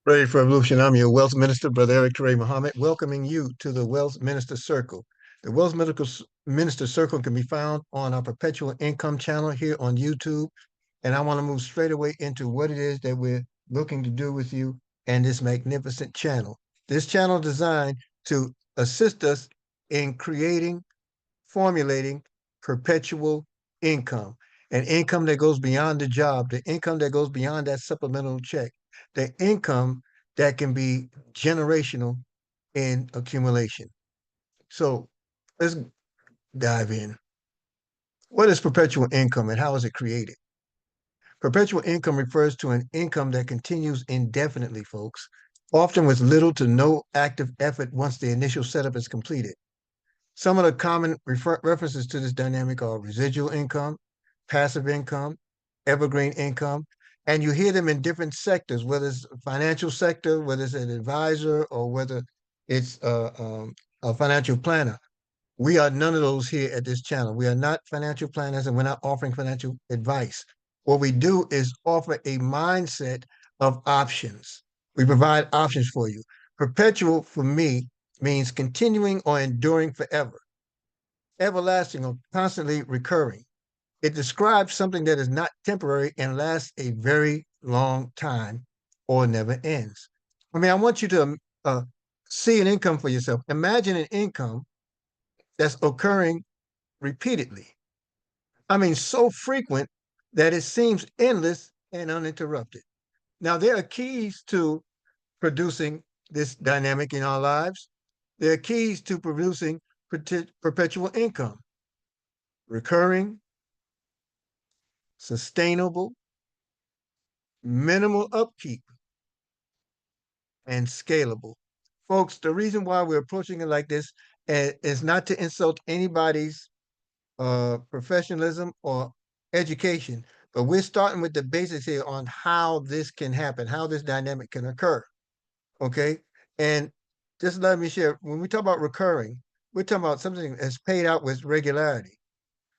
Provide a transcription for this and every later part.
Ready for Revolution. I'm your Wealth Minister, Brother Eric Ray Muhammad, welcoming you to the Wealth Minister Circle. The Minister Circle can be found on our Perpetual Income channel here on YouTube. And I want to move straight away into what it is that we're looking to do with you and this magnificent channel. This channel is designed to assist us in creating, formulating perpetual income, an income that goes beyond the job, the income that goes beyond that supplemental check, the income that can be generational in accumulation. So let's dive in. What is perpetual income and how is it created? Perpetual income refers to an income that continues indefinitely, folks, often with little to no active effort once the initial setup is completed. Some of the common references to this dynamic are residual income, passive income, evergreen income, and you hear them in different sectors, whether it's financial sector, whether it's an advisor, or whether it's a financial planner. We are none of those here at this channel. We are not financial planners and we're not offering financial advice. What we do is offer a mindset of options. We provide options for you. Perpetual for me means continuing or enduring forever, everlasting or constantly recurring. It describes something that is not temporary and lasts a very long time or never ends. I mean, I want you to see an income for yourself. Imagine an income that's occurring repeatedly. I mean, so frequent that it seems endless and uninterrupted. Now, there are keys to producing this dynamic in our lives. There are keys to producing perpetual income: recurring, sustainable, minimal upkeep, and scalable. Folks, the reason why we're approaching it like this is not to insult anybody's professionalism or education, but we're starting with the basics here on how this can happen, how this dynamic can occur. Okay. And just let me share, when we talk about recurring, we're talking about something that's paid out with regularity,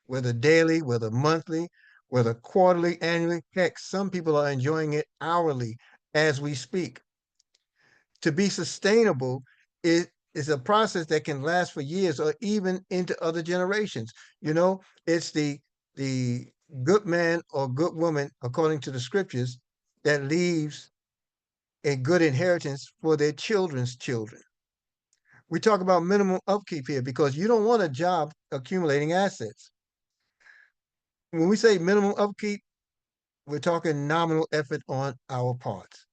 whether daily, whether monthly, whether quarterly, annually. Heck, some people are enjoying it hourly as we speak. To be sustainable is a process that can last for years or even into other generations. You know, it's the good man or good woman, according to the scriptures, that leaves a good inheritance for their children's children. We talk about minimum upkeep here because you don't want a job accumulating assets. When we say minimum upkeep, we're talking nominal effort on our parts.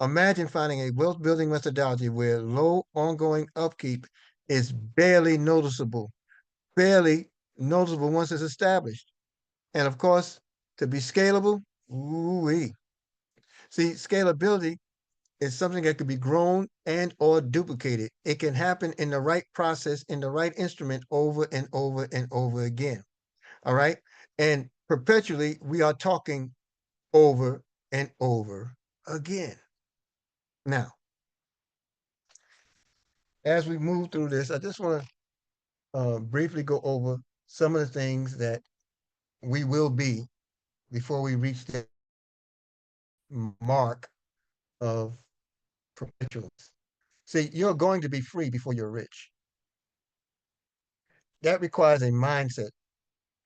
Imagine finding a wealth building methodology where low ongoing upkeep is barely noticeable once it's established. And of course, to be scalable, ooh-wee. See, scalability is something that could be grown and or duplicated. It can happen in the right process, in the right instrument over and over and over again. All right. And perpetually, we are talking over and over again. Now, as we move through this, I just want to briefly go over some of the things that we will be before we reach the mark of perpetuals. See, you're going to be free before you're rich. That requires a mindset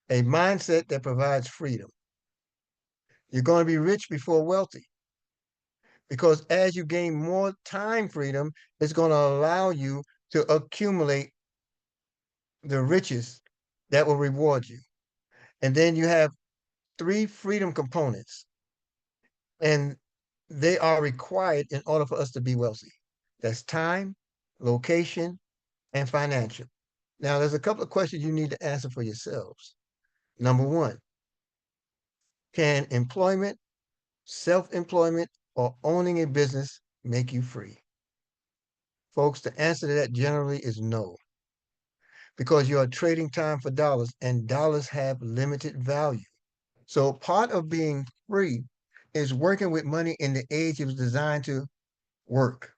that provides freedom. You're going to be rich before wealthy because as you gain more time freedom, it's going to allow you to accumulate the riches that will reward you. And then you have three freedom components, and they are required in order for us to be wealthy. That's time, location, and financial. Now, there's a couple of questions you need to answer for yourselves. Number one, can employment, self-employment, or owning a business make you free? Folks, the answer to that generally is no, because you are trading time for dollars, and dollars have limited value. So part of being free is working with money in the age it was designed to work.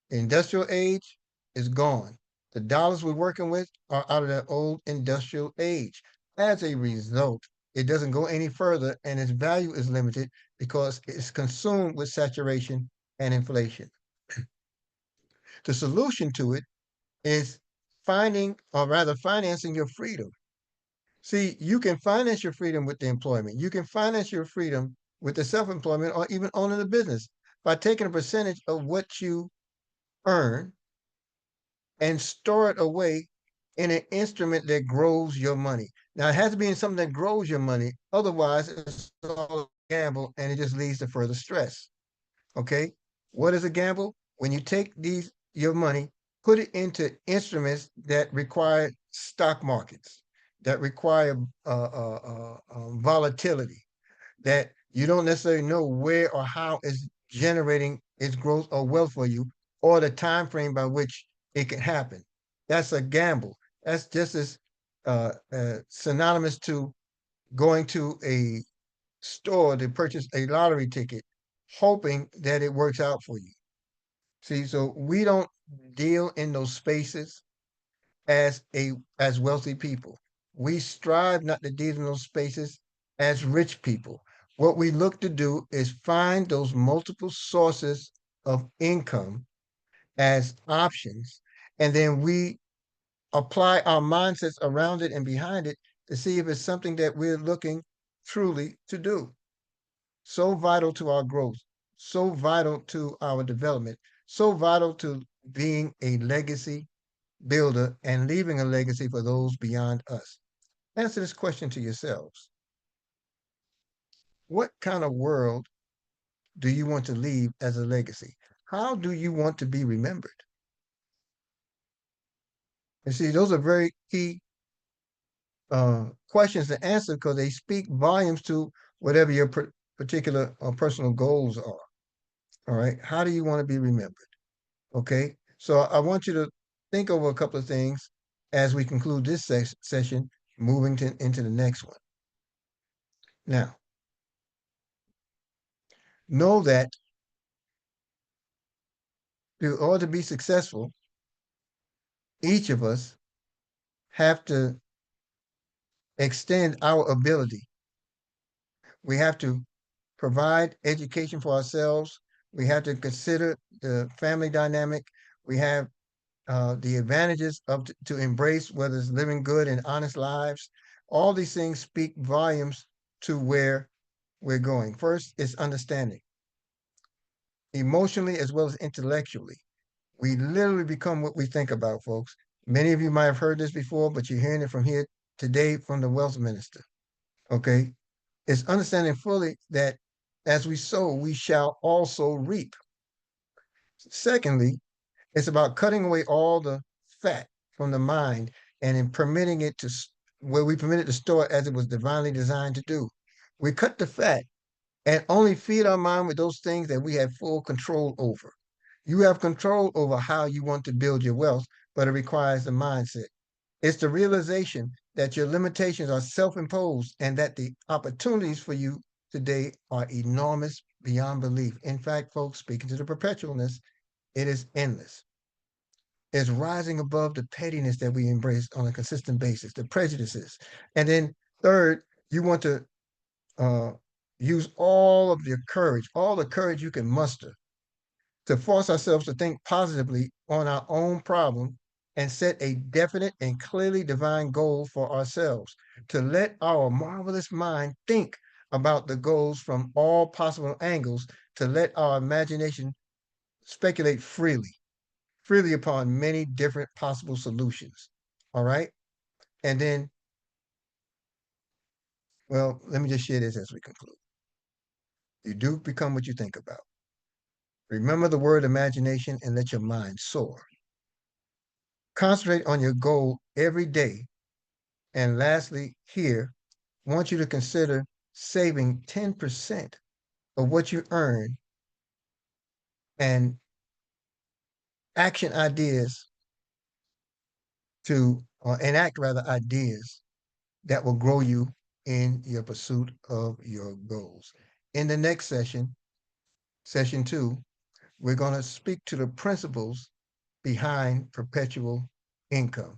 The industrial age is gone. The dollars we're working with are out of that old industrial age. As a result, it doesn't go any further and its value is limited because it's consumed with saturation and inflation. The solution to it is finding, or rather financing your freedom. See, you can finance your freedom with the employment. You can finance your freedom with the self-employment or even owning a business by taking a percentage of what you earn and store it away in an instrument that grows your money. Now, it has to be in something that grows your money. Otherwise, it's all a gamble and it just leads to further stress. Okay. What is a gamble? When you take your money, put it into instruments that require stock markets, that require volatility, that you don't necessarily know where or how it's generating its growth or wealth for you, or the time frame by which it can happen. That's a gamble. That's just as synonymous to going to a store to purchase a lottery ticket, hoping that it works out for you. See, so we don't deal in those spaces as wealthy people. We strive not to deal in those spaces as rich people. What we look to do is find those multiple sources of income as options, and then we apply our mindsets around it and behind it to see if it's something that we're looking truly to do. So vital to our growth, so vital to our development, so vital to being a legacy builder and leaving a legacy for those beyond us. Answer this question to yourselves. What kind of world do you want to leave as a legacy? How do you want to be remembered? And see, those are very key questions to answer because they speak volumes to whatever your particular personal goals are. All right. How do you want to be remembered? Okay. So I want you to think over a couple of things as we conclude this session, moving into the next one. Now, know that in order to be successful, each of us have to extend our ability. We have to provide education for ourselves. We have to consider the family dynamic. We have the advantages of to embrace, whether it's living good and honest lives. All these things speak volumes to where we're going. First, it's understanding, emotionally as well as intellectually. We literally become what we think about, folks. Many of you might have heard this before, but you're hearing it from here today from the wealth minister. Okay. It's understanding fully that as we sow, we shall also reap. Secondly, it's about cutting away all the fat from the mind and in permitting it to, where we permit it to store it as it was divinely designed to do. We cut the fat and only feed our mind with those things that we have full control over. You have control over how you want to build your wealth, but it requires the mindset. It's the realization that your limitations are self-imposed and that the opportunities for you today are enormous beyond belief. In fact, folks, speaking to the perpetualness, it is endless. It's rising above the pettiness that we embrace on a consistent basis, the prejudices. And then third, you want to uh, use all of your courage, all the courage you can muster to force ourselves to think positively on our own problem and set a definite and clearly divine goal for ourselves, to let our marvelous mind think about the goals from all possible angles, to let our imagination speculate freely upon many different possible solutions. All right. And then, well, let me just share this as we conclude. You do become what you think about. Remember the word imagination and let your mind soar. Concentrate on your goal every day. And lastly, here, I want you to consider saving 10% of what you earn and action ideas to enact rather ideas that will grow you in your pursuit of your goals. In the next session, session 2, we're going to speak to the principles behind perpetual income.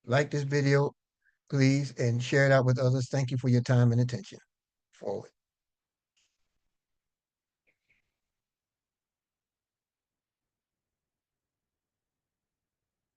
Like this video, please, and share it out with others. Thank you for your time and attention. Forward.